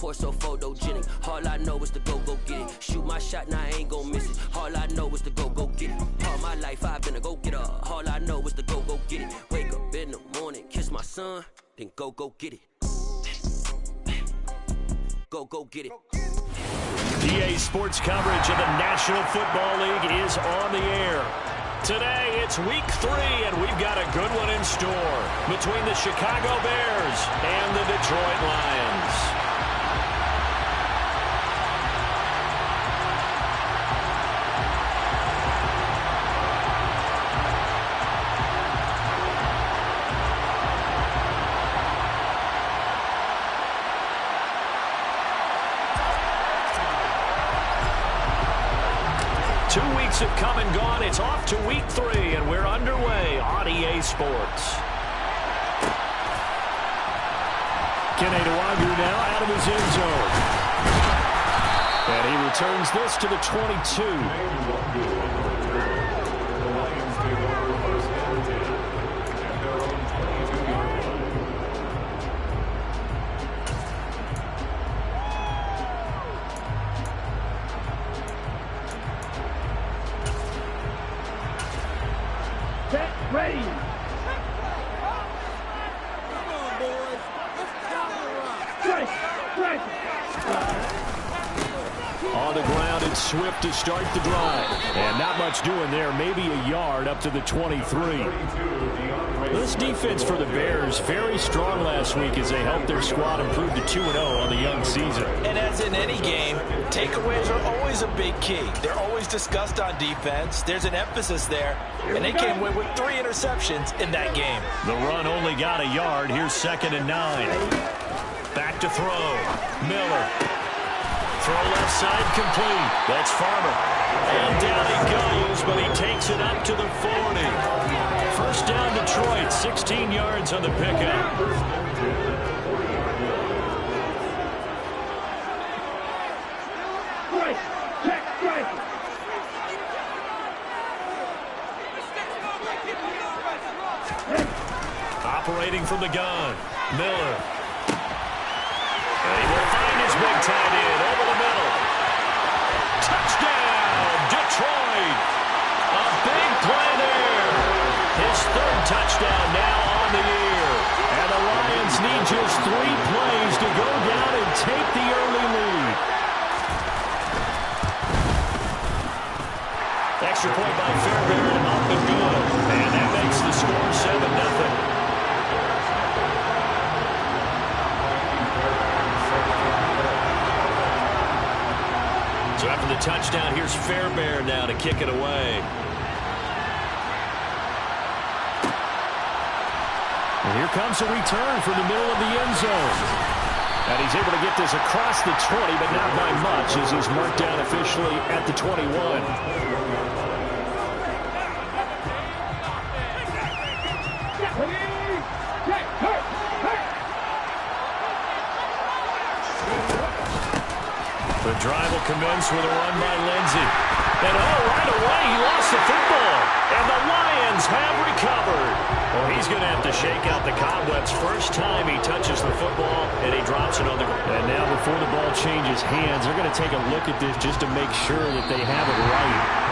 Pour so photogenic. All I know is to go get it. Shoot my shot, now I ain't gon' miss it. All I know is to go get it. All my life I've been a go-getter. All I know is to go get it. Wake up in the morning, kiss my son, then go get it. Go get it. EA Sports coverage of the National Football League is on the air. Today, it's week 3, and we've got a good one in store between the Chicago Bears and the Detroit Lions. 2 weeks have come and gone. It's off to week 3, and we're underway on EA Sports. Kene Nwangwu now out of his end zone. And he returns this to the 22. Ready. Come on, boys. Let's stop the run. Strike. On the ground, it's Swift to start the drive. And not much doing there. Maybe a yard up to the 23. This defense for the Bears, very strong last week as they helped their squad improve to 2-0 on the young season. And as in any game, takeaways are always a big key. They're always discussed on defense. There's an emphasis there. And they came away with 3 interceptions in that game. The run only got a yard. Here's 2nd and 9. Back to throw. Miller. Throw left side complete. That's Farmer. And down he goes, but he takes it up to the 40. First down Detroit, 16 yards on the pickup. Operating from the gun, Miller. And he will find his big tight end over the middle. Touchdown, Detroit. A big play there. His 3rd touchdown now on the year. And the Lions need just 3 plays to go down and take the early lead. Extra point by Fairbairn, up and good. And that makes the score 7-0. So after the touchdown, here's Fairbairn now to kick it away. And here comes a return from the middle of the end zone. And he's able to get this across the 20, but not by much as he's marked down officially at the 21. The drive will commence with a run by Lindsey. And right away he lost the football. And the Lions have recovered. Well, he's going to have to shake out the cobwebs. First time he touches the football, and he drops it on the ground. And now before the ball changes hands, they're going to take a look at this just to make sure that they have it right.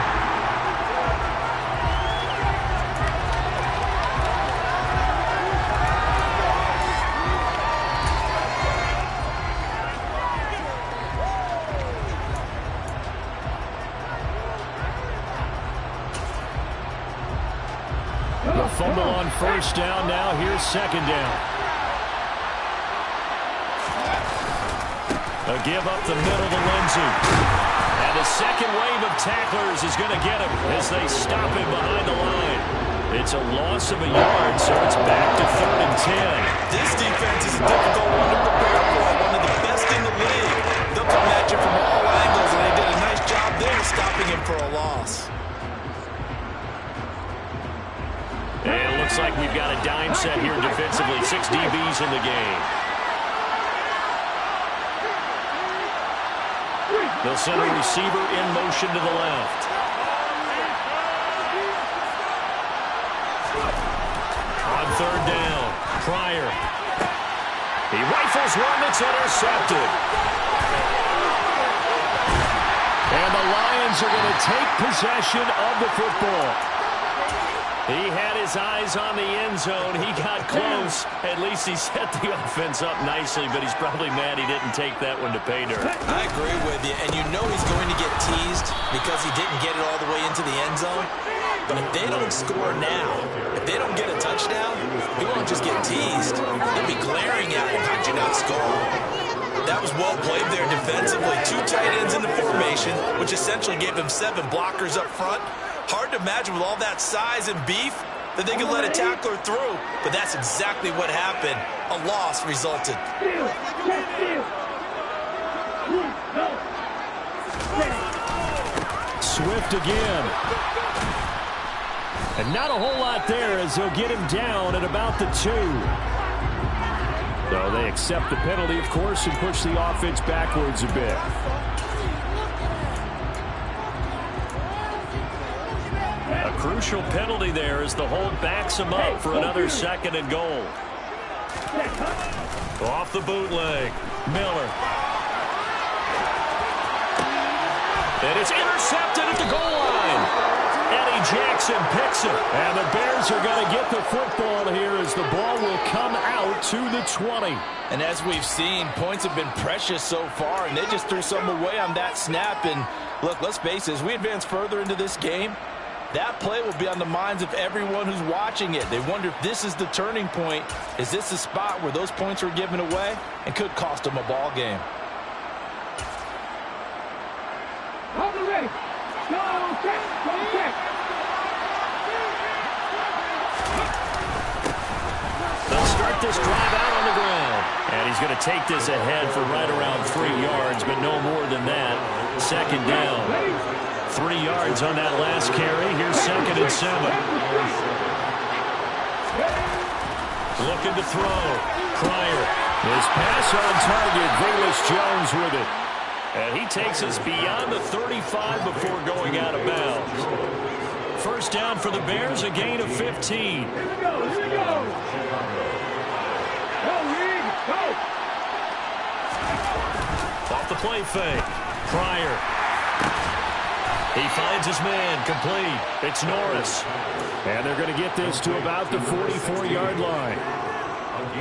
Fumble on first down. Now here's 2nd down. A give up the middle to Lindsey. And the second wave of tacklers is going to get him as they stop him behind the line. It's a loss of a yard, so it's back to 3rd and 10. This defense is a difficult one to prepare for. One of the best in the league. They'll come at you from all angles, and they did a nice job there stopping him for a loss. And it looks like we've got a dime set here defensively. 6 DBs in the game. They'll send a receiver in motion to the left. On 3rd down, Pryor. He rifles one that's intercepted. And the Lions are going to take possession of the football. He had his eyes on the end zone. He got close. At least he set the offense up nicely, but he's probably mad he didn't take that one to pay dirt. I agree with you, and you know he's going to get teased because he didn't get it all the way into the end zone. But if they don't score now, if they don't get a touchdown, he won't just get teased. They'll be glaring at him. How'd you not score? That was well played there defensively. 2 tight ends in the formation, which essentially gave them 7 blockers up front. Hard to imagine with all that size and beef that they could let a tackler through, but that's exactly what happened. A loss resulted. Swift again. And not a whole lot there as they'll get him down at about the 2. So they accept the penalty, of course, and push the offense backwards a bit. A crucial penalty there as the hold backs him up for another 2nd and goal. Off the bootleg. Miller. And it's intercepted at the goal line. Eddie Jackson picks it. And the Bears are going to get the football here as the ball will come out to the 20. And as we've seen, points have been precious so far, and they just threw some away on that snap. And look, let's face it, as we advance further into this game, that play will be on the minds of everyone who's watching it. They wonder if this is the turning point. Is this the spot where those points are given away and could cost them a ball game? Ready. Go, check, go, check. They'll start this drive out on the ground. And he's going to take this ahead for right around 3 yards, but no more than that. 2nd down. 3 yards on that last carry. Here's 2nd and 7. Looking to throw. Pryor. His pass on target. Velus Jones with it. And he takes us beyond the 35 before going out of bounds. First down for the Bears, a gain of 15. Off the play fake. Pryor. He finds his man, complete. It's Norris. And they're going to get this to about the 44-yard line.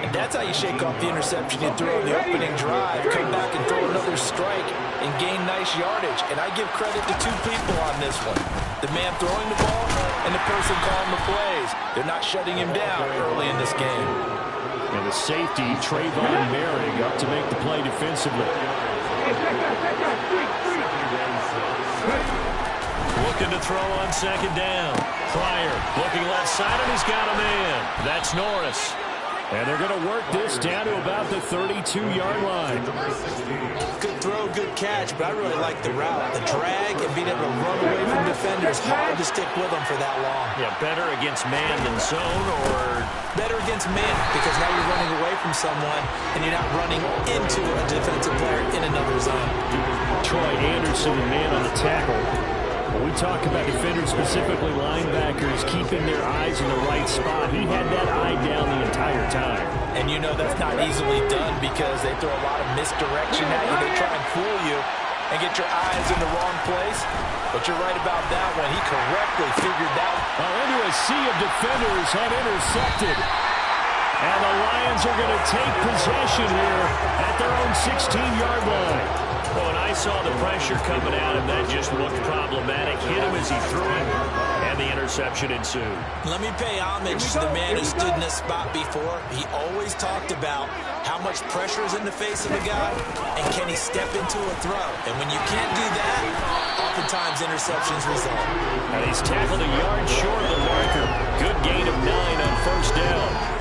And that's how you shake off the interception you throw in the opening drive, come back and throw another strike and gain nice yardage. And I give credit to 2 people on this one. The man throwing the ball and the person calling the plays. They're not shutting him down early in this game. And the safety, Trayvon Merrick, up to make the play defensively. Looking to throw on 2nd down. Pryor looking left side, and he's got a man. That's Norris. And they're going to work this down to about the 32-yard line. Good throw, good catch, but I really like the route. The drag and being able to run away from defenders, hard to stick with them for that long. Yeah, better against man than zone, or? Better against man, because now you're running away from someone and you're not running into a defensive player in another zone. Troy Anderson, the man on the tackle. When we talk about defenders, specifically linebackers, keeping their eyes in the right spot, he had that eye down the entire time. And you know that's not easily done because they throw a lot of misdirection at you. They try and fool you and get your eyes in the wrong place. But you're right about that one. He correctly figured that one. Into a sea of defenders and intercepted. And the Lions are going to take possession here at their own 16-yard line. Well, when I saw the pressure coming at him, that just looked problematic. Hit him as he threw it, and the interception ensued. Let me pay homage to the man who stood in this spot before. He always talked about how much pressure is in the face of a guy, and can he step into a throw. And when you can't do that, oftentimes interceptions result. And he's tackled a yard short of the marker. Good gain of 9 on 1st down.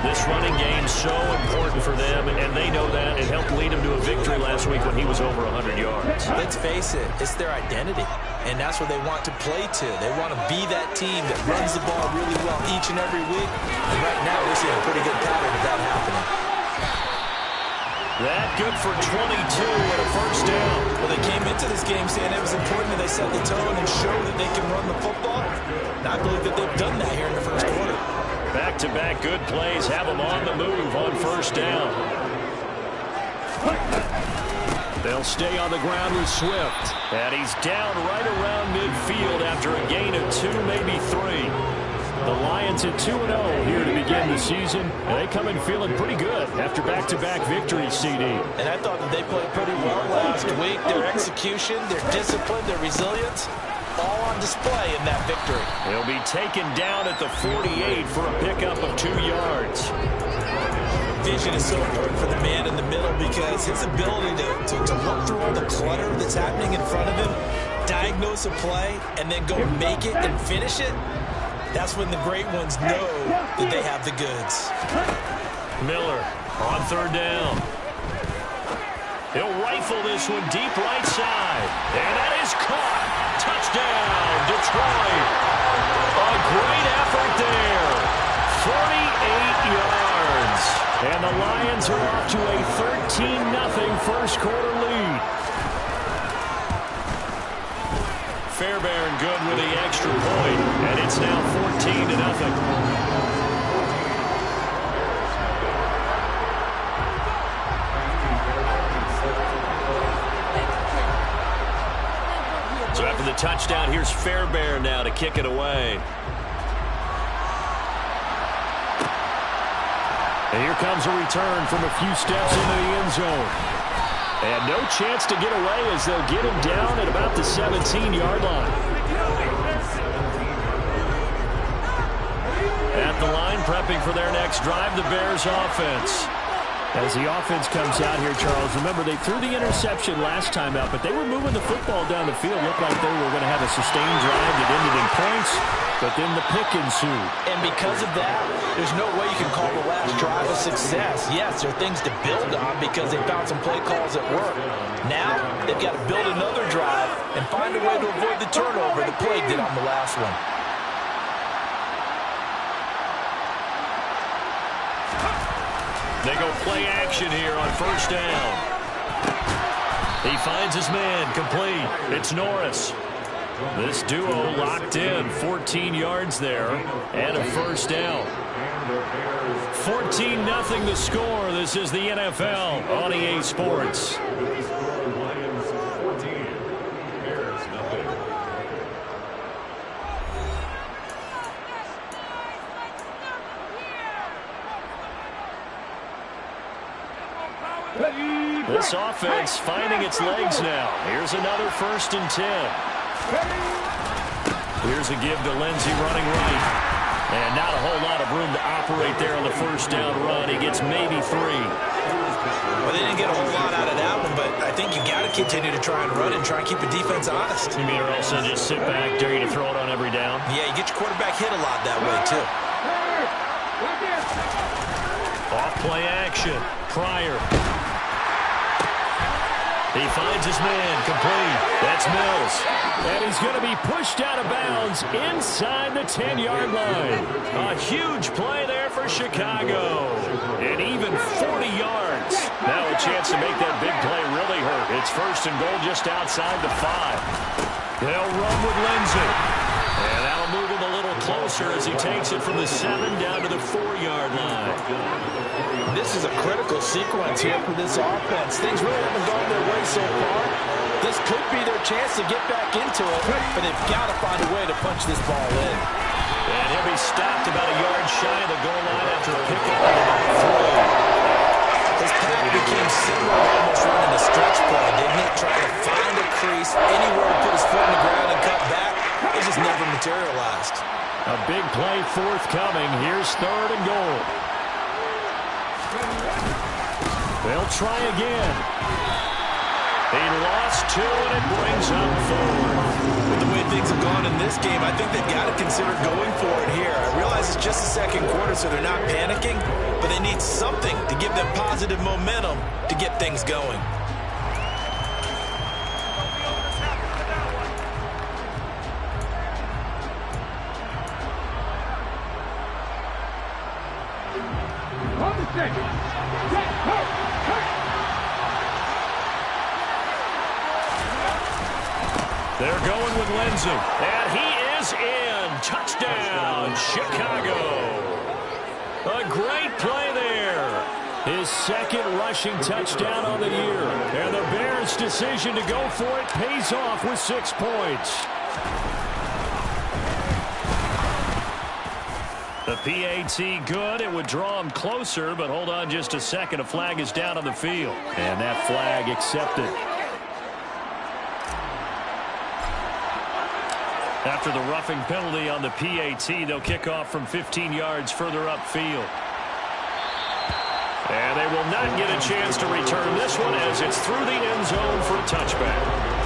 This running game's so important for them, and they know that. It helped lead them to a victory last week when he was over 100 yards. Let's face it, it's their identity, and that's what they want to play to. They want to be that team that runs the ball really well each and every week, and right now we're seeing a pretty good pattern of that happening. That good for 22 and a 1st down. Well, they came into this game saying it was important that they set the tone and show that they can run the football, and I believe that they've done that here in the 1st quarter. Back-to-back good plays have them on the move on first down. They'll stay on the ground with Swift. And he's down right around midfield after a gain of 2, maybe 3. The Lions at 2-0 here to begin the season. And they come in feeling pretty good after back-to-back victories, CD. And I thought that they played pretty well last week. Their execution, their discipline, their resilience, all on display in that victory. He'll be taken down at the 48 for a pickup of 2 yards. Vision is so important for the man in the middle because his ability to look through all the clutter that's happening in front of him, diagnose a play, and then go make it and finish it, that's when the great ones know that they have the goods. Miller on third down. He'll rifle this one deep right side. And that is caught. Touchdown, Detroit. A great effort there. 48 yards. And the Lions are off to a 13-0 first quarter lead. Fairbairn good with the extra point. And it's now 14-0. So after the touchdown, here's Fairbairn now to kick it away. And here comes a return from a few steps into the end zone. And no chance to get away as they'll get him down at about the 17-yard line. At the line, prepping for their next drive, the Bears offense. As the offense comes out here, Charles, remember they threw the interception last time out, but they were moving the football down the field. Looked like they were going to have a sustained drive that ended in points, but then the pick ensued. And because of that, there's no way you can call the last drive a success. Yes, there are things to build on because they found some play calls that work. Now, they've got to build another drive and find a way to avoid the turnover that plagued it on the last one. They go play action here on first down. He finds his man, complete. It's Norris. This duo locked in, 14 yards there, and a first down. 14-0 the score. This is the NFL on EA Sports. This offense finding its legs now. Here's another 1st and 10. Here's a give to Lindsey running right. And not a whole lot of room to operate there on the first down run. He gets maybe 3. Well, they didn't get a whole lot out of that one, but I think you got to continue to try and run and try and keep the defense honest. You mean or else they'll just sit back, dare you to throw it on every down? Yeah, you get your quarterback hit a lot that way, too. Off play action. Pryor. He finds his man, complete. That's Mills. And he's going to be pushed out of bounds inside the 10-yard line. A huge play there for Chicago. And even 40 yards. Now a chance to make that big play really hurt. It's 1st and goal just outside the 5. They'll run with Lindsey. And that'll move him a little closer as he takes it from the 7 down to the 4-yard line. This is a critical sequence here for this offense. Things really haven't gone their way so far. This could be their chance to get back into it, but they've got to find a way to punch this ball in. And he'll be stopped about a yard shy of the goal line after a pickup of about 3. His pass became similar to almost running a stretch play, didn't it? Trying to find a crease, anywhere to put his foot in the ground and cut back. It just never materialized. A big play forthcoming. Here's 3rd and goal. They'll try again. He lost 2, and it brings up 4. With the way things have gone in this game, I think they've got to consider going for it here. I realize it's just the 2nd quarter, so they're not panicking, but they need something to give them positive momentum to get things going. They're going with Lindsey. And he is in. Touchdown, Chicago. A great play there. His second rushing touchdown on the year. And the Bears' decision to go for it pays off with 6 points. The PAT good. It would draw him closer, but hold on just a second. A flag is down on the field. And that flag accepted. After the roughing penalty on the PAT, they'll kick off from 15 yards further upfield. And they will not get a chance to return this one as it's through the end zone for a touchback.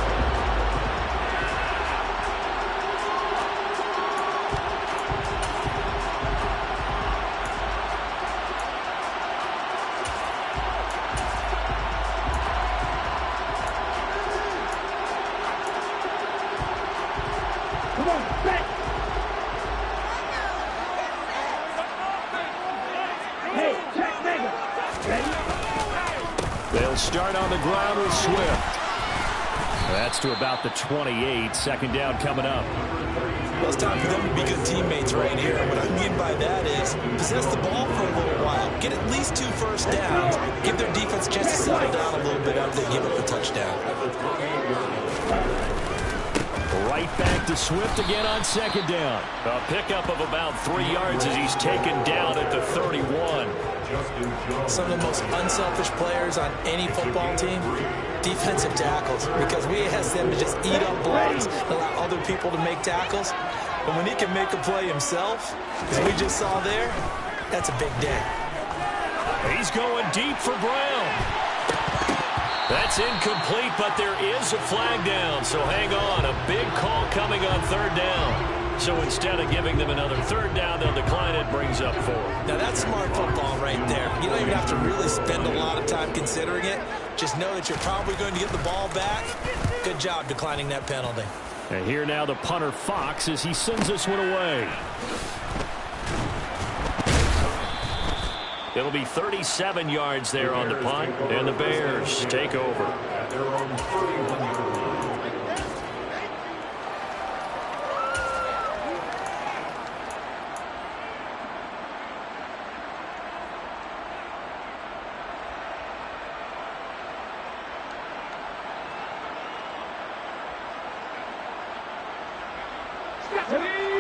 They'll start on the ground with Swift. That's to about the 28. Second down coming up. Well, it's time for them to be good teammates right here. What I mean by that is possess the ball for a little while. Get at least 2 first downs. Give their defense a chance to settle down a little bit after they give up the touchdown. Right back to Swift again on second down. A pickup of about 3 yards as he's taken down at the 31. Some of the most unselfish players on any football team, defensive tackles, because we ask them to just eat up blocks and allow other people to make tackles. But when he can make a play himself, as we just saw there, that's a big day. He's going deep for Brown. That's incomplete, but there is a flag down, so hang on. A big call coming on third down. So instead of giving them another third down, they'll decline it, brings up 4. Now that's smart football right there. You don't even have to really spend a lot of time considering it. Just know that you're probably going to get the ball back. Good job declining that penalty. And here now the punter Fox as he sends this one away. It'll be 37 yards there on the punt, and the Bears take over.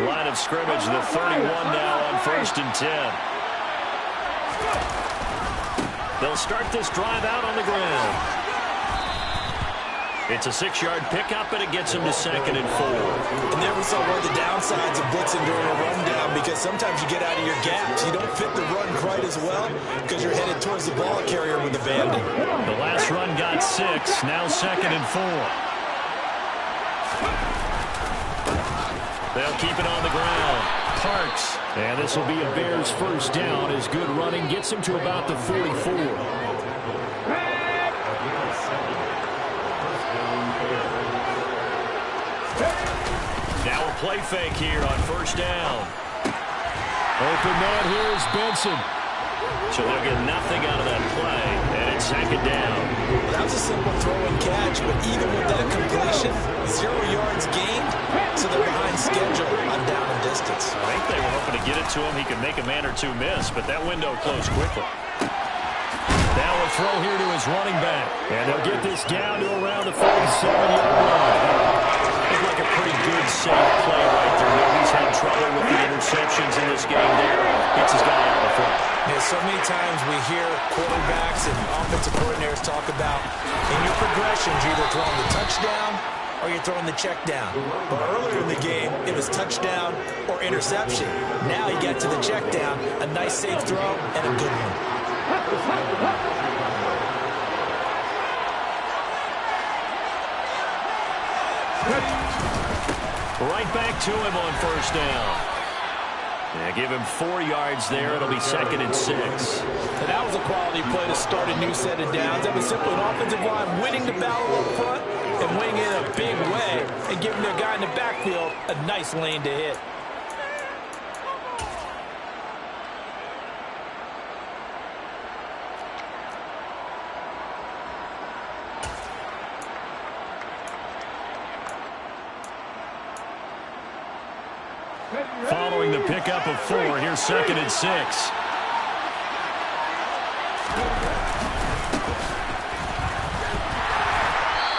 Line of scrimmage, the 31 now on 1st and 10. They'll start this drive out on the ground. It's a 6-yard pickup, and it gets them to 2nd and 4. And there we saw one of the downsides of blitzing during a rundown, because sometimes you get out of your gaps. You don't fit the run quite as well because you're headed towards the ball carrier with the bandit. The last run got 6, now 2nd and 4. They'll keep it on the ground. Parks. And this will be a Bears first down as good running gets him to about the 44. Now a play fake here on first down. Open man here is Benson. So they'll get nothing out of that play, and it's 2nd down. Well, that was a simple throw and catch, but even with that completion, 0 yards gained, so they're behind schedule on down and distance. I think they were hoping to get it to him. He could make a man or two miss, but that window closed quickly. Now a throw here to his running back, and they'll get this down to around the 47-yard line. Looked like a pretty good, safe play right there. He's had trouble with the interceptions in this game there. Gets his guy out in the front. Yeah, so many times we hear quarterbacks and offensive coordinators talk about in your progressions, you're either throwing the touchdown or you're throwing the check down. But earlier in the game, it was touchdown or interception. Now you get to the check down, a nice safe throw, and a good one. Right back to him on first down. Yeah, give him 4 yards there. It'll be 2nd and 6. And that was a quality play to start a new set of downs. That was simply an offensive line winning the battle up front and winning it in a big way and giving their guy in the backfield a nice lane to hit. Following the pickup of 4, here's 2nd and 6.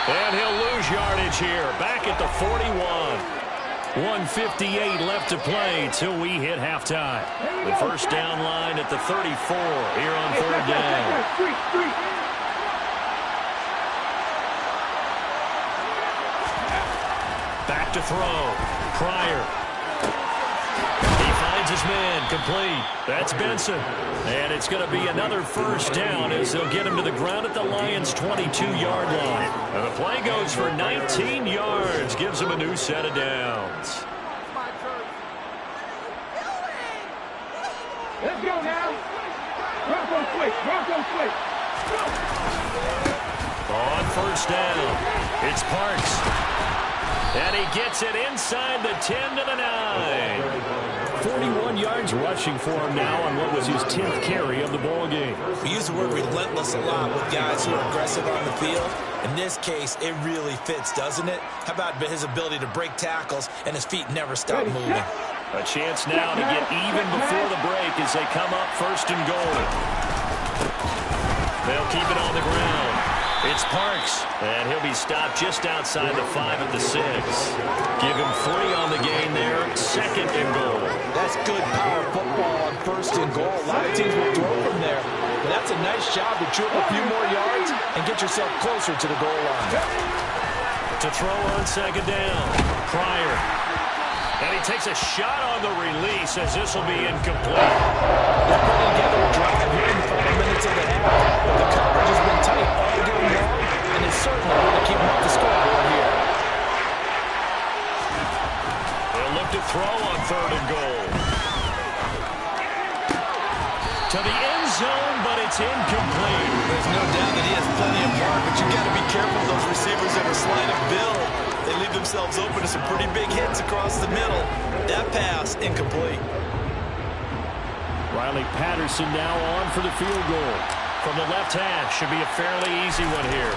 And he'll lose yardage here, back at the 41. 1:58 left to play till we hit halftime. The first down line at the 34 here on third down. Back to throw. Pryor. He finds his man, complete. That's Benson. And it's going to be another first down as they'll get him to the ground at the Lions' 22-yard line. And the play goes for 19 yards, gives him a new set of downs. Let's go now. Bronco switch. Bronco switch. On first down, it's Parks. And he gets it inside the 10 to the 9. 41 yards rushing for him now on what was his 10th carry of the ball game. We use the word relentless a lot with guys who are aggressive on the field. In this case, it really fits, doesn't it? How about his ability to break tackles and his feet never stop moving? A chance now to get even before the break as they come up first and goal. They'll keep it on the ground. It's Parks, and he'll be stopped just outside the 5 at the 6. Give him 3 on the gain there, second and goal. That's good power football on first and goal. A lot of teams will throw from there, but that's a nice job to chew up a few more yards and get yourself closer to the goal line. To throw on second down, Pryor. And he takes a shot on the release as this will be incomplete. They're putting together a drive here in the final minutes of the half. The coverage has been tight all game long, and it's certainly going to keep them off the scoreboard here. They'll look to throw on third and goal. To the end zone, but it's incomplete. There's no doubt that he has plenty of mark, but you got to be careful of those receivers that are slight of build. They leave themselves open to some pretty big hits across the middle. That pass, incomplete. Riley Patterson now on for the field goal. From the left hash, should be a fairly easy one here.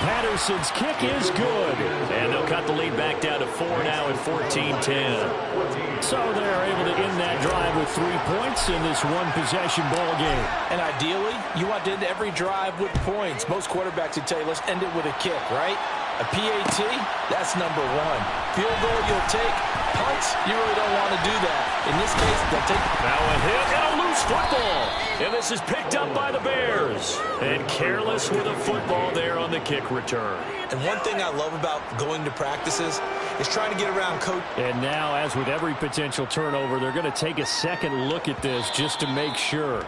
Patterson's kick is good. And they'll cut the lead back down to 4 now at 14-10. So they're able to end that drive with 3 points in this one-possession ball game. And ideally, you want to end every drive with points. Most quarterbacks would tell you, let's end it with a kick, right? A PAT, that's number 1. Field goal you'll take. Punts, you really don't want to do that. In this case, they'll take... Now a hit and a loose football. And this is picked up by the Bears. And careless with a football there on the kick return. And one thing I love about going to practices is trying to get around coach. And now, as with every potential turnover, they're going to take a second look at this just to make sure.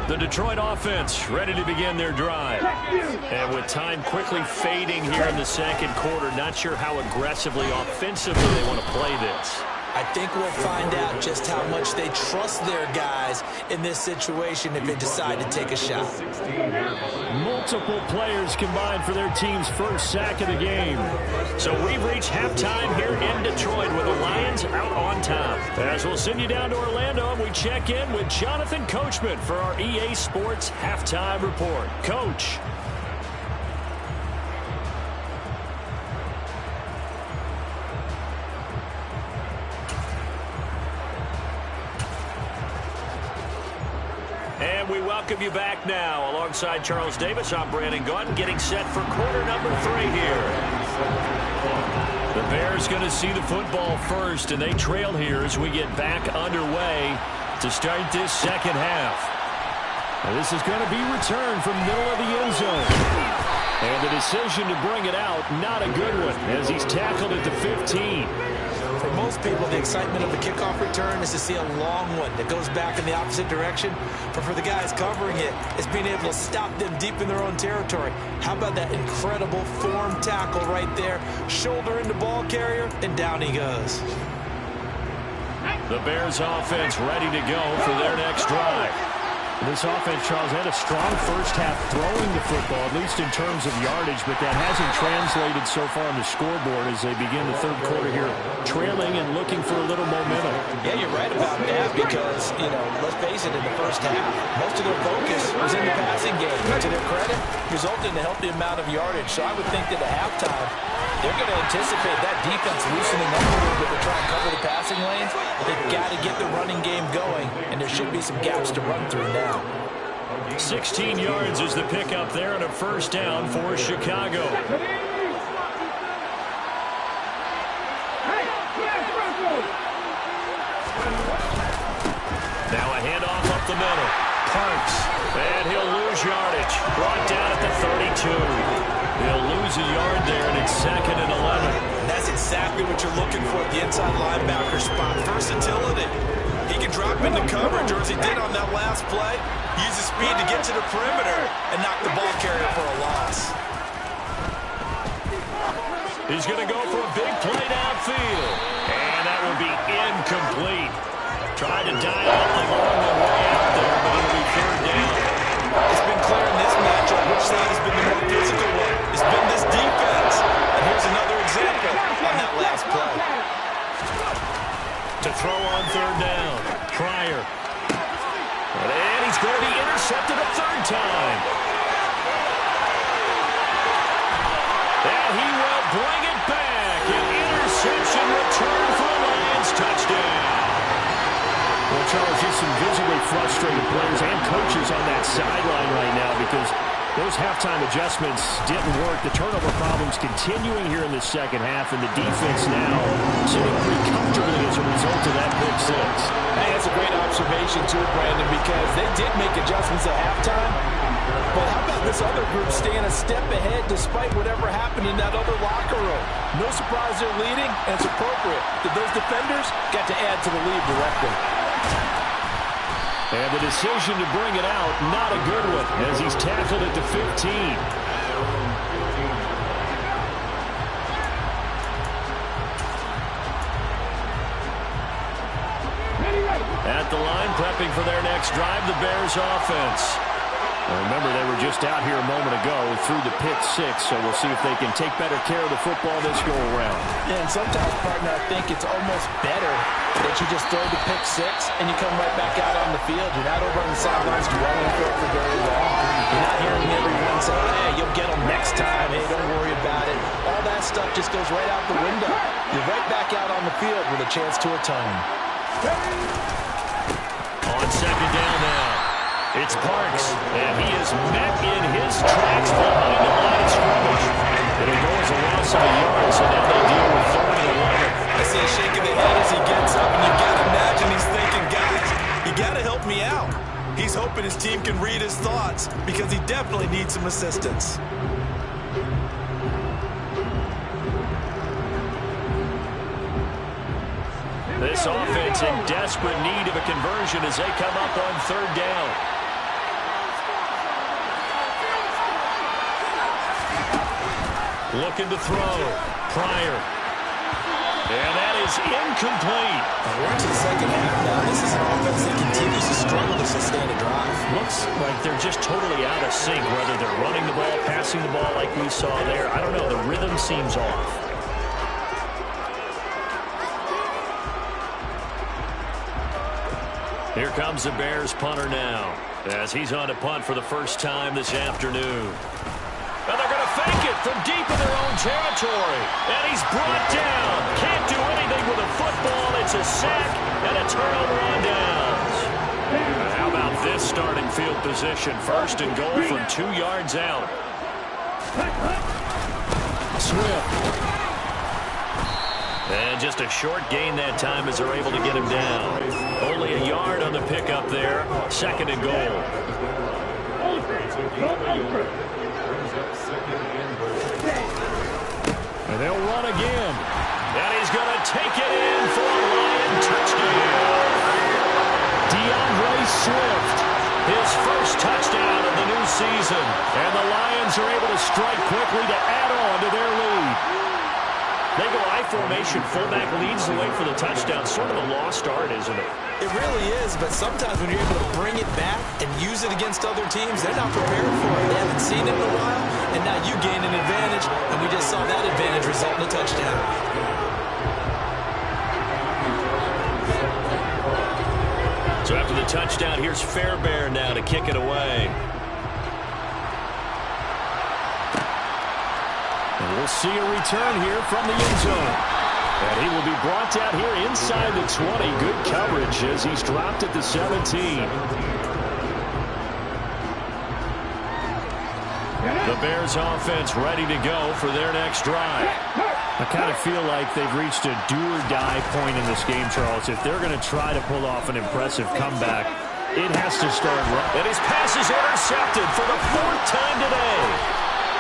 The Detroit offense ready to begin their drive. And with time quickly fading here in the second quarter, not sure how aggressively, offensively they want to play this. I think we'll find out just how much they trust their guys in this situation if they decide to take a shot. Multiple players combined for their team's first sack of the game. So we've reached halftime here in Detroit with the Lions out on top. As we'll send you down to Orlando, we check in with Jonathan Coachman for our EA Sports Halftime Report. Coach. And we welcome you back now. Alongside Charles Davis, I'm Brandon Gaudin, getting set for quarter number 3 here. The Bears going to see the football first, and they trail here as we get back underway to start this second half. Now, this is going to be returned from middle of the end zone. And the decision to bring it out, not a good one, as he's tackled at the 15. For most people, the excitement of the kickoff return is to see a long one that goes back in the opposite direction. But for the guys covering it, it's being able to stop them deep in their own territory. How about that incredible form tackle right there? Shoulder into ball carrier, and down he goes. The Bears offense ready to go for their next drive. This offense, Charles, had a strong first half throwing the football, at least in terms of yardage, but that hasn't translated so far on the scoreboard as they begin the third quarter here, trailing and looking for a little momentum. Yeah, you're right about that because, let's face it, in the first half, most of their focus was in the passing game. And to their credit, resulted in a healthy amount of yardage. So I would think that at halftime, they're going to anticipate that defense loosening up a little bit to try and cover the passing lanes. They've got to get the running game going, and there should be some gaps to run through now. 16 yards is the pickup there and a first down for Chicago. Now a handoff up the middle. Parks, and he'll lose yardage. Brought down at the 32. He'll lose a yard there, and it's 2nd and 11. And that's exactly what you're looking for at the inside linebacker spot. Versatility. He can drop into coverage, or as he did on that last play, use his speed to get to the perimeter and knock the ball carrier for a loss. He's going to go for a big play downfield. And that will be incomplete. Tried to dial up along the way out there, but it'll be 3rd down. It's been clear in this matchup which side has been the more physical one. It's been this defense. And here's another example on that last play. To throw on 3rd down. Pryor. And he's going to be intercepted a 3rd time. And he will bring it back. An interception return for a Lions touchdown. Well, Charles, just some visibly frustrated players and coaches on that sideline right now because those halftime adjustments didn't work. The turnover problems continuing here in the second half, and the defense now sitting pretty comfortably as a result of that pick six. Hey, that's a great observation, too, Brandon, because they did make adjustments at halftime. But how about this other group staying a step ahead despite whatever happened in that other locker room? No surprise they're leading, and it's appropriate that those defenders got to add to the lead directly. And the decision to bring it out, not a good one, as he's tackled at the 15. At the line, prepping for their next drive, the Bears offense. Remember, they were just out here a moment ago through the pick six, so we'll see if they can take better care of the football this go-around. Yeah, and sometimes, partner, I think it's almost better that you just throw the pick six and you come right back out on the field. You're not over on the sidelines dwelling for it for very long. You're not hearing everyone say, hey, you'll get them next time. Hey, don't worry about it. All that stuff just goes right out the window. You're right back out on the field with a chance to atone. On 2nd down now. It's Parks, and he is met in his tracks behind the line of scrimmage. It'll go as a loss of a yard, so now they deal with 3rd and 11. I see a shake of the head as he gets up, and you got to imagine he's thinking, guys, you got to help me out. He's hoping his team can read his thoughts because he definitely needs some assistance. This offense in desperate need of a conversion as they come up on 3rd down. Looking to throw. Pryor. And that is incomplete. We're into the second half now. This is an offense that continues to struggle to sustain a drive. Looks like they're just totally out of sync, whether they're running the ball, passing the ball like we saw there. I don't know. The rhythm seems off. Here comes the Bears punter now as he's on to punt for the first time this afternoon. And they're going to fake it from deep in their own territory. And he's brought down. Can't do anything with a football. It's a sack and a turnover on downs. How about this starting field position? 1st and goal from 2 yards out. Swift. And just a short gain that time as they're able to get him down. Only a yard on the pickup there. 2nd and goal. And they'll run again. And he's going to take it in for a Lion touchdown. DeAndre Swift, his first touchdown of the new season. And the Lions are able to strike quickly to add on to their lead. They go I formation, fullback leads the way for the touchdown. Sort of a lost art, isn't it? It really is, but sometimes when you're able to bring it back and use it against other teams, they're not prepared for it. They haven't seen it in a while, and now you gain an advantage, and we just saw that advantage result in a touchdown. So after the touchdown, here's Fairbairn now to kick it away. And we'll see a return here from the end zone. And he will be brought down here inside the 20. Good coverage as he's dropped at the 17. The Bears offense ready to go for their next drive. I kind of feel like they've reached a do-or-die point in this game, Charles. If they're going to try to pull off an impressive comeback, it has to start right. And his pass is intercepted for the 4th time today.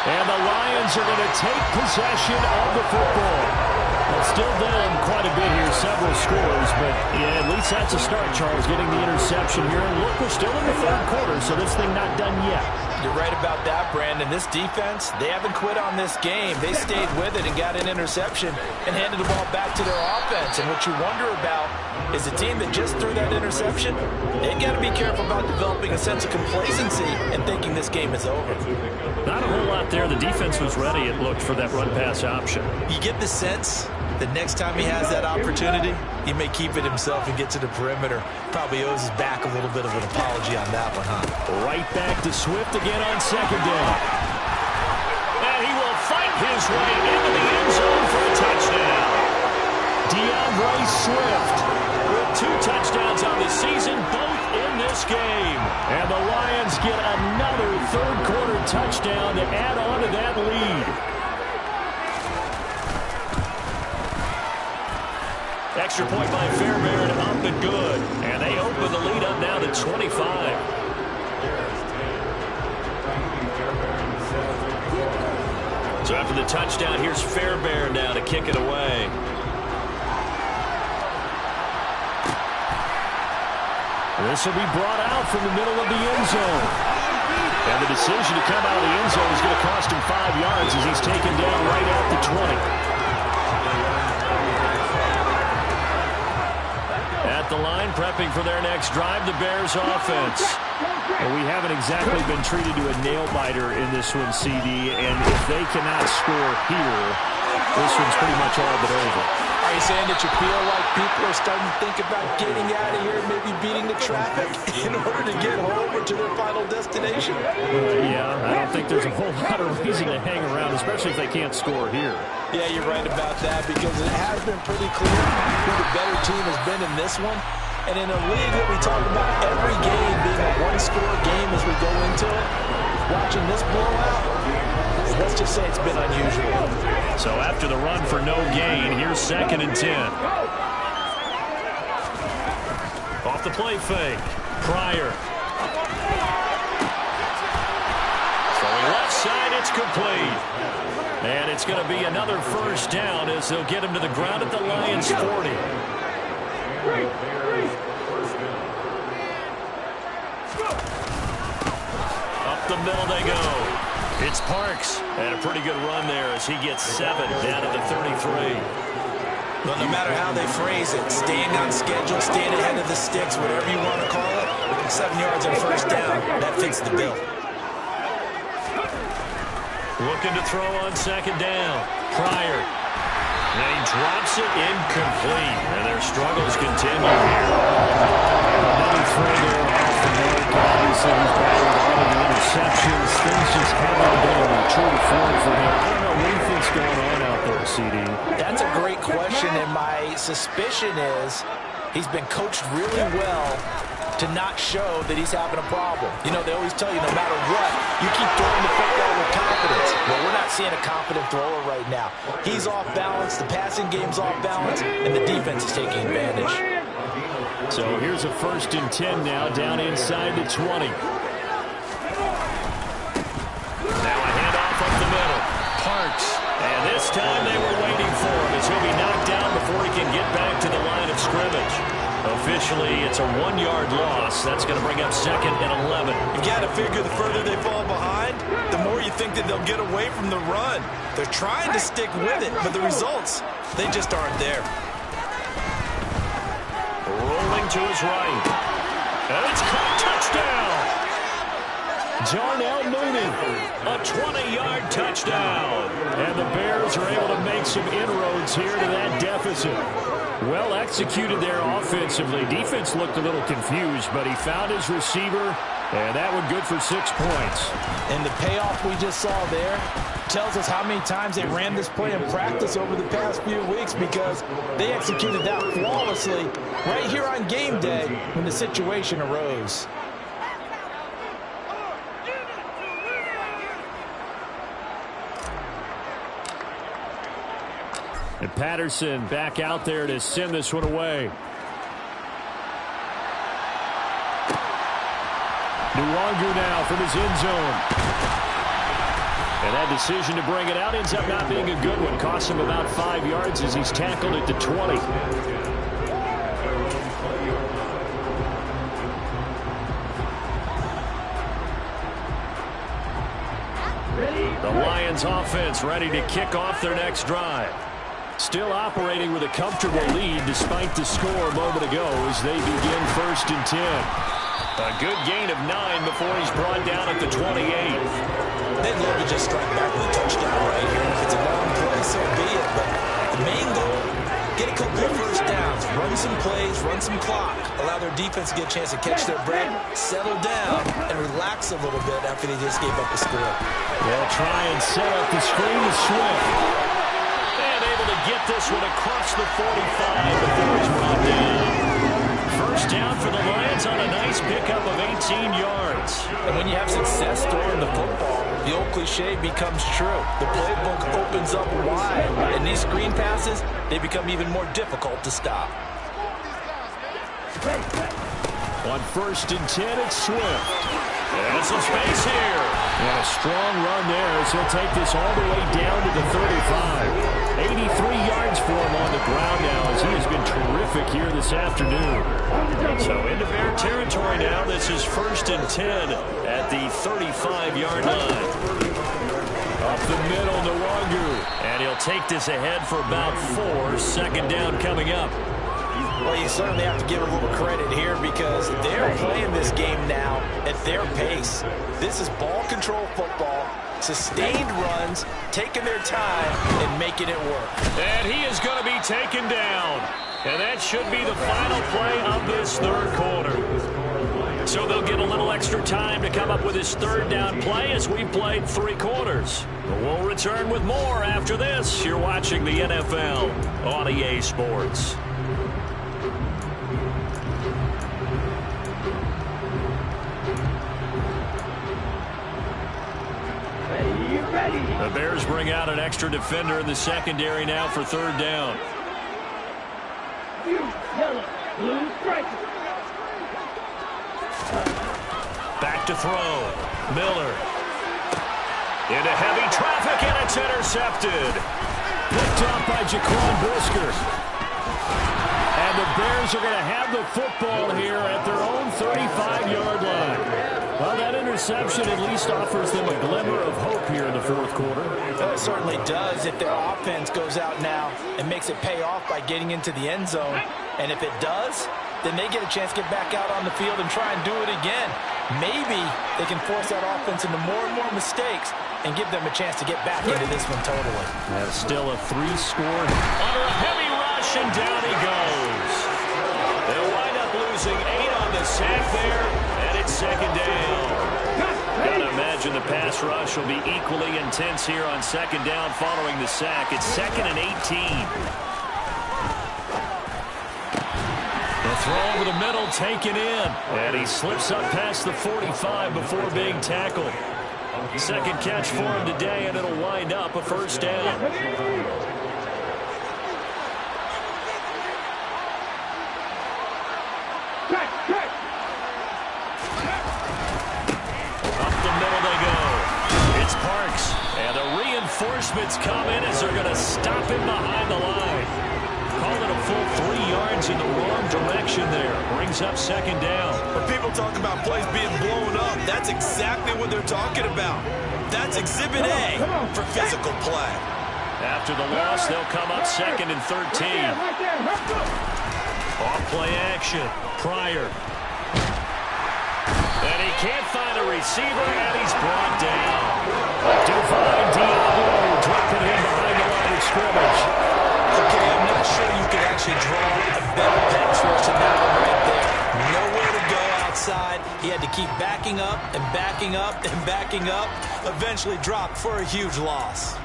And the Lions are going to take possession of the football. Well, still down quite a bit here, several scores, but yeah, at least that's a start, Charles, getting the interception here. And look, we're still in the 3rd quarter, so this thing not done yet. You're right about that, Brandon. This defense, they haven't quit on this game. They stayed with it and got an interception and handed the ball back to their offense. And what you wonder about is a team that just threw that interception, they've got to be careful about developing a sense of complacency and thinking this game is over. Not a whole lot there. The defense was ready, it looked, for that run-pass option. You get the sense that next time he has that opportunity, he may keep it himself and get to the perimeter. Probably owes his back a little bit of an apology on that one, huh? Right back to Swift again on 2nd down. And he will fight his way into the end zone for a touchdown. DeAndre Swift with 2 touchdowns on the season, both in this game. And the Lions get another 3rd quarter touchdown to add on to that lead. Extra point by Fairbairn, up and good. And they open the lead up now to 25. So after the touchdown, here's Fairbairn now to kick it away. This will be brought out from the middle of the end zone. And the decision to come out of the end zone is going to cost him 5 yards as he's taken down right at the 20. At the line, prepping for their next drive, the Bears offense. Well, we haven't exactly been treated to a nail-biter in this one, CD, and if they cannot score here, this one's pretty much all but over. Are you saying that you feel like people are starting to think about getting out of here, maybe beating the traffic in order to get home or to their final destination? Yeah, I don't think there's a whole lot of reason to hang around, especially if they can't score here. Yeah, you're right about that because it has been pretty clear who the better team has been in this one. And in a league that we talk about every game being a one-score game as we go into it, watching this blowout, let's just say it's been unusual. So after the run for no gain, here's 2nd and 10. Off the play fake. Pryor. Throwing left side, it's complete. And it's going to be another 1st down as they'll get him to the ground at the Lions' 40. Up the middle they go. It's Parks. And a pretty good run there as he gets 7 down to the 33. Well, no matter how they phrase it, staying on schedule, staying ahead of the sticks, whatever you want to call it, 7 yards and 1st down, that fits the bill. Looking to throw on 2nd down. Pryor. And he drops it incomplete. And their struggles continue here. Another throw there off the mark. Obviously, he's battled a lot of the interceptions. Things just haven't been on true to form for him. I don't know what you think's going on out there, CD. That's a great question, and my suspicion is he's been coached really well to not show that he's having a problem. You know, they always tell you no matter what, you keep throwing the football with confidence. Well, we're not seeing a confident thrower right now. He's off balance, the passing game's off balance, and the defense is taking advantage. So here's a 1st and 10 now, down inside the 20. Now a handoff up the middle. Parks. And this time they were waiting for him as he'll be knocked down before he can get back to the line of scrimmage. Officially, it's a 1-yard loss. That's going to bring up 2nd and 11. You got to figure the further they fall behind, the more you really think that they'll get away from the run. They're trying to stick with it, but the results, they just aren't there. Rolling to his right. And it's caught. Touchdown! Darnell Mooney, a 20-yard touchdown. And the Bears are able to make some inroads here to that deficit. Well executed there offensively. Defense looked a little confused, but he found his receiver, and that one good for 6 points. And the payoff we just saw there tells us how many times they ran this play in practice over the past few weeks, because they executed that flawlessly right here on game day when the situation arose. And Patterson back out there to send this one away. Nwangu now from his end zone. And that decision to bring it out ends up not being a good one. Costs him about 5 yards as he's tackled at the 20. The Lions offense ready to kick off their next drive. Still operating with a comfortable lead despite the score a moment ago as they begin 1st and 10. A good gain of 9 before he's brought down at the 28. They'd love to just strike back with a touchdown right here. If it's a long play, so be it. But the main goal, get a couple of first downs, run some plays, run some clock, allow their defense to get a chance to catch their breath, settle down, and relax a little bit after they just gave up a score. They'll try and set up the screen to Swift. And able to get this one across the 45 before he's brought down. First down for the Lions on a nice pickup of 18 yards. And when you have success throwing the football, the old cliche becomes true. The playbook opens up wide, and these screen passes, they become even more difficult to stop. On 1st and 10, it's Swift. And some space here. And a strong run there as he'll take this all the way down to the 35. 83 yards for him on the ground now as he has been terrific here this afternoon. So into Bear territory now. This is 1st and 10 at the 35-yard line. Up the middle, Nwangu. And he'll take this ahead for about 4. 2nd down coming up. Well, you certainly have to give a little credit here because they're playing this game now at their pace. This is ball control football, sustained runs, taking their time, and making it work. And he is going to be taken down. And that should be the final play of this 3rd quarter. So they'll get a little extra time to come up with his 3rd down play as we played 3 quarters. We'll return with more after this. You're watching the NFL on EA Sports. The Bears bring out an extra defender in the secondary now for 3rd down. Back to throw. Miller. Into heavy traffic, and it's intercepted. Picked off by Jaquan Brisker. And the Bears are going to have the football here at their own 35-yard line. Well, that interception at least offers them a glimmer of hope here in the 4th quarter. Well, it certainly does if their offense goes out now and makes it pay off by getting into the end zone. And if it does, then they get a chance to get back out on the field and try and do it again. Maybe they can force that offense into more and more mistakes and give them a chance to get back into this one totally. That's still a 3-score. Under a heavy rush, and down he goes. They'll wind up losing 8 on the sack there, and it's 2nd down. Gotta imagine the pass rush will be equally intense here on 2nd down following the sack. It's 2nd and 18. The throw over the middle taken in. And he slips up past the 45 before being tackled. 2nd catch for him today, and it'll wind up a 1st down. Up the middle they go. It's Parks. And the reinforcements come in as they're going to stop him behind the line. call it a full 3 yards in the wrong direction there. Brings up second down. When people talk about plays being blown up, that's exactly what they're talking about. That's Exhibit A for physical play. After the loss, they'll come up second and 13. Off play action. Pryor. And he can't find a receiver, and he's brought down. Divine Diablo dropping him behind the line of scrimmage. Okay, I'm not sure you can actually draw a better pass rush than that one right there. Nowhere to go outside. He had to keep backing up and backing up and backing up. Eventually dropped for a huge loss.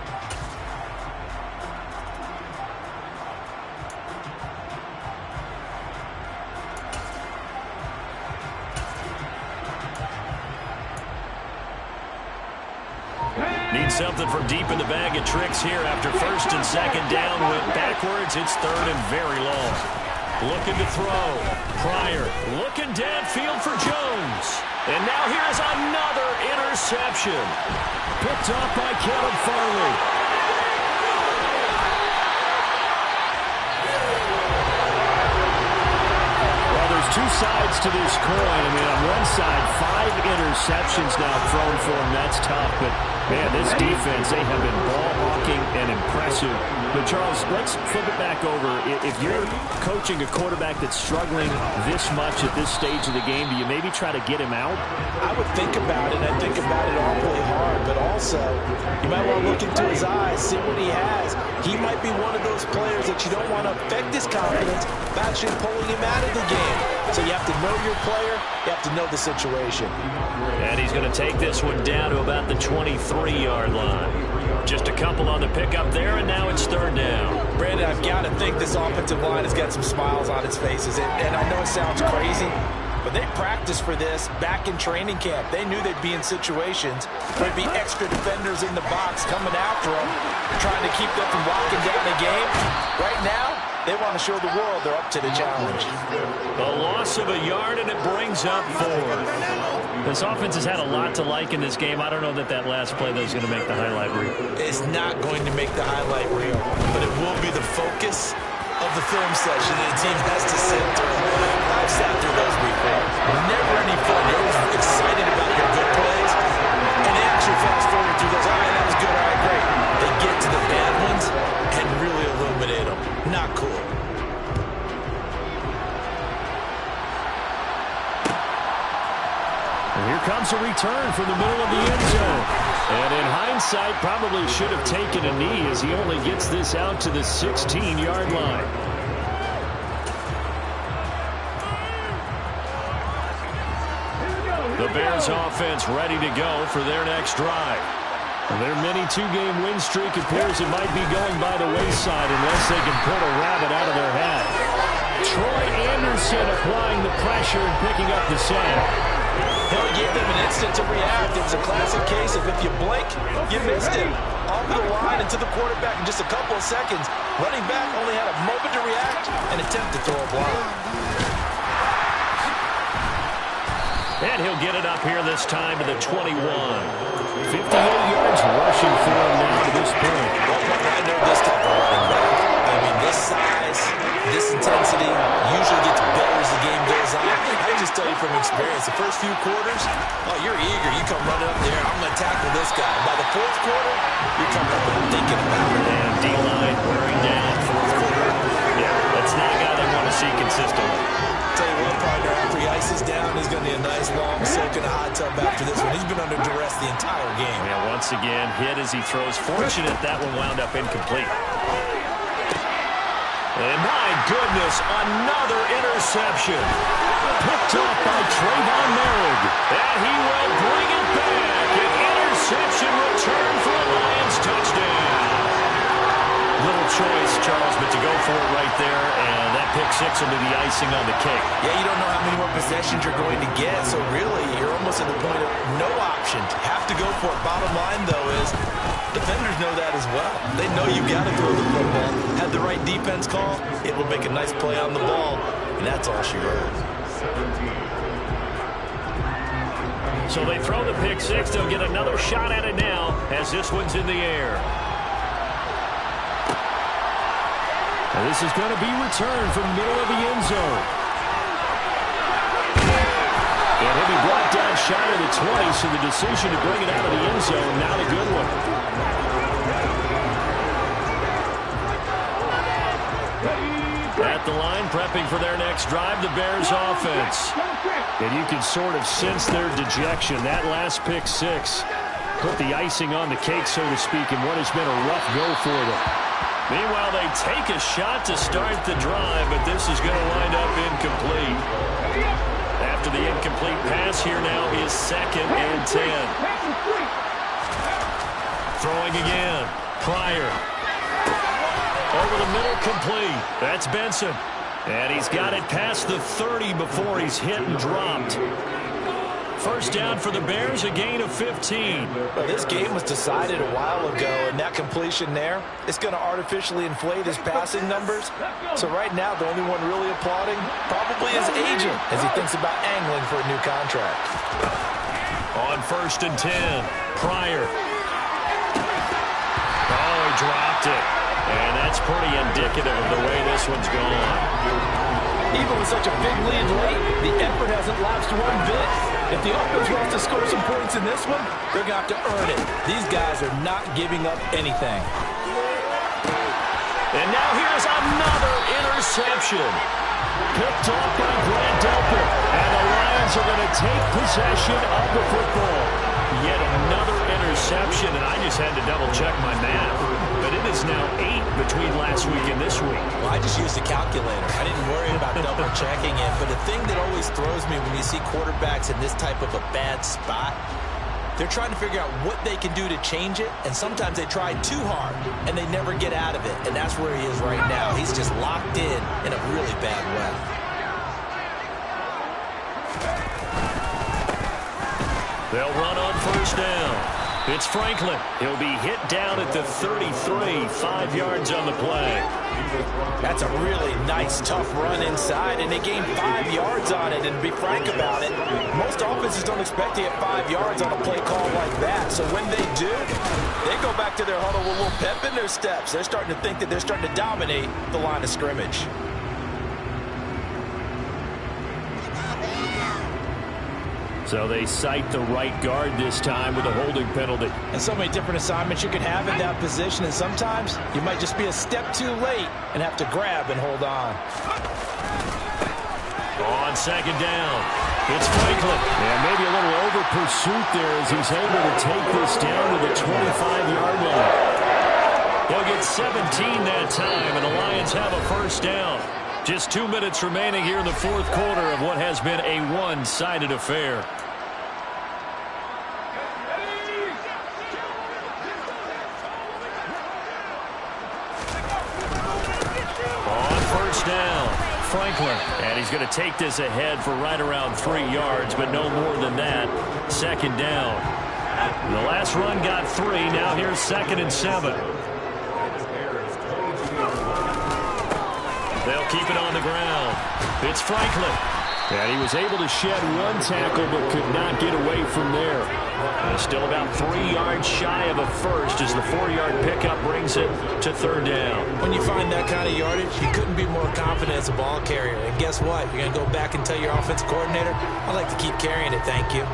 Need something from deep in the bag of tricks here after first and second down. Went backwards. It's third and very long. Looking to throw. Pryor looking downfield for Jones. And now here's another interception. Picked off by Caleb Farley. Two sides to this coin. I mean, on one side, 5 interceptions now thrown for him. That's tough. But, man, this defense, they have been ball-hawking and impressive. But, Charles, let's flip it back over. If you're coaching a quarterback that's struggling this much at this stage of the game, do you maybe try to get him out? I would think about it. I think about it awfully hard. But also, you might want to look into his eyes, see what he has. He might be one of those players that you don't want to affect his confidence by actually pulling him out of the game. So you have to know your player. You have to know the situation. And he's going to take this one down to about the 23-yard line. Just a couple on the pickup there, and now it's third down. Brandon, I've got to think this offensive line has got some smiles on its faces. And I know it sounds crazy, but they practiced for this back in training camp. They knew they'd be in situations where there'd be extra defenders in the box coming after them, trying to keep them from locking down the game. Right now, they want to show the world they're up to the challenge. A loss of a yard, and it brings up 4. This offense has had a lot to like in this game. I don't know that last play, though, is going to make the highlight reel. It's not going to make the highlight reel, but it will be the focus of the film session that the team has to sit through. I've sat through those before. Never any fun. You're always excited about your good plays, and they actually fast forward through those. All right, that was good. All right, great. They get to the bad ones and really illuminate them. Not cool. And here comes a return from the middle of the end zone. And in hindsight, probably should have taken a knee as he only gets this out to the 16-yard line. The Bears offense ready to go for their next drive. Their mini 2-game win streak appears it might be going by the wayside unless they can pull a rabbit out of their hat. Troy Anderson applying the pressure and picking up the sack. He gave them an instant to react. It was a classic case of if you blink, you missed it. Off the line and to the quarterback in just a couple of seconds. Running back only had a moment to react and attempt to throw a block. And he'll get it up here this time to the 21. 58 yards rushing for him now to this point. I know this type of running back. I mean, this size, this intensity usually gets better as the game goes on. I can just tell you from experience, the first few quarters, oh, you're eager. You come running up there, I'm going to tackle this guy. By the fourth quarter, you're coming up and thinking about it. And D-line wearing down fourth quarter. Yeah, that's not a guy they want to see consistently. Tell you what, partner, after he ices down, he's going to need a nice long soak in a hot tub after this one. He's been under duress the entire game. Yeah, once again, hit as he throws. Fortunate that one wound up incomplete. And my goodness, another interception. Picked off by Trayvon Merrick. And he will bring it back. An interception return for a Lions touchdown. Little choice, Charles, but to go for it right there, and that pick-6 will be the icing on the cake. Yeah, you don't know how many more possessions you're going to get, so really, you're almost at the point of no option. Have to go for it. Bottom line, though, is defenders know that as well. They know you got to throw the football. Had the right defense call, it will make a nice play on the ball, and that's all she wrote. So they throw the pick-6. They'll get another shot at it now as this one's in the air. This is going to be returned from the middle of the end zone. And he'll be brought down shy of the 20, so the decision to bring it out of the end zone, not a good one. At the line, prepping for their next drive, the Bears offense. And you can sort of sense their dejection. That last pick six put the icing on the cake, so to speak, in what has been a rough go for them. Meanwhile, they take a shot to start the drive, but this is going to wind up incomplete. After the incomplete pass, here now is 2nd and 10. Throwing again. Pryor. Over the middle, complete. That's Benson. And he's got it past the 30 before he's hit and dropped. First down for the Bears, a gain of 15. Well, this game was decided a while ago, and that completion there is going to artificially inflate his passing numbers. So right now, the only one really applauding probably his agent as he thinks about angling for a new contract. On 1st and 10, Pryor. Oh, he dropped it. And that's pretty indicative of the way this one's gone. Even with such a big lead late, the effort hasn't lapsed one bit. If the offense wants to score some points in this one, they're going to have to earn it. These guys are not giving up anything. And now here's another interception. Picked off by Grant Delpit. And the Lions are going to take possession of the football. Yet another interception, and I just had to double-check my math. But it is now 8 between last week and this week. Well, I just used a calculator. I didn't worry about double-checking it. But the thing that always throws me when you see quarterbacks in this type of a bad spot, they're trying to figure out what they can do to change it. And sometimes they try too hard, and they never get out of it. And that's where he is right now. He's just locked in a really bad way. They'll run on 1st down. It's Franklin. He'll be hit down at the 33, 5 yards on the play. That's a really nice, tough run inside, and they gained 5 yards on it. And to be frank about it, most offenses don't expect to get 5 yards on a play call like that. So when they do, they go back to their huddle with a little pep in their steps. They're starting to think that they're starting to dominate the line of scrimmage. So they cite the right guard this time with a holding penalty. And so many different assignments you can have in that position, and sometimes you might just be a step too late and have to grab and hold on. On 2nd down, it's Franklin. And maybe a little over pursuit there as he's able to take this down to the 25-yard line. They'll get 17 that time, and the Lions have a 1st down. Just 2 minutes remaining here in the 4th quarter of what has been a one-sided affair. On 1st down, Franklin. And he's going to take this ahead for right around 3 yards, but no more than that. 2nd down. The last run got 3. Now here's 2nd and 7. They'll keep it on the ground. It's Franklin. And he was able to shed 1 tackle but could not get away from there. And still about 3 yards shy of a first as the 4-yard pickup brings it to 3rd down. When you find that kind of yardage, you couldn't be more confident as a ball carrier. And guess what? You're going to go back and tell your offensive coordinator, I'd like to keep carrying it, thank you.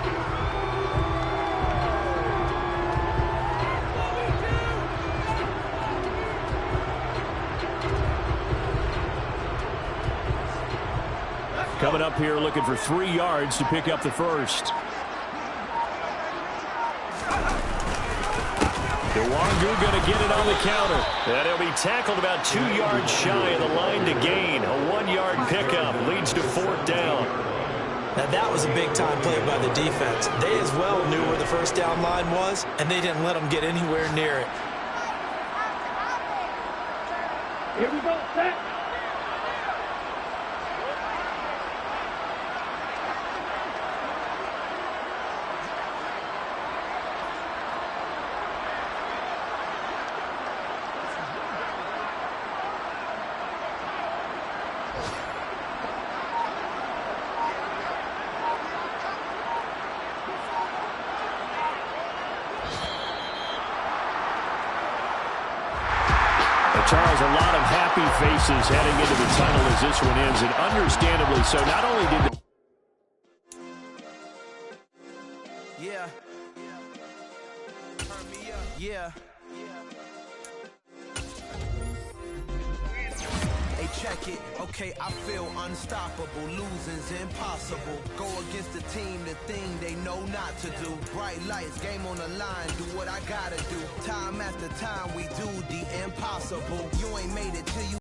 Coming up here looking for 3 yards to pick up the first. Nwangu going to get it on the counter. And he'll be tackled about 2 yards shy of the line to gain. A 1-yard pickup leads to 4th down. Now that was a big-time play by the defense. They as well knew where the 1st down line was, and they didn't let them get anywhere near it. Here we go, set. Charles, a lot of happy faces heading into the tunnel as this one ends, and understandably so. Not only did the Yeah. Hey, check it. Okay, I feel unstoppable. Losing's impossible. Go against the team, the thing they know not to do. Bright lights, game on the line. Do what I gotta do. Time after time, we do the impossible. You ain't made it till you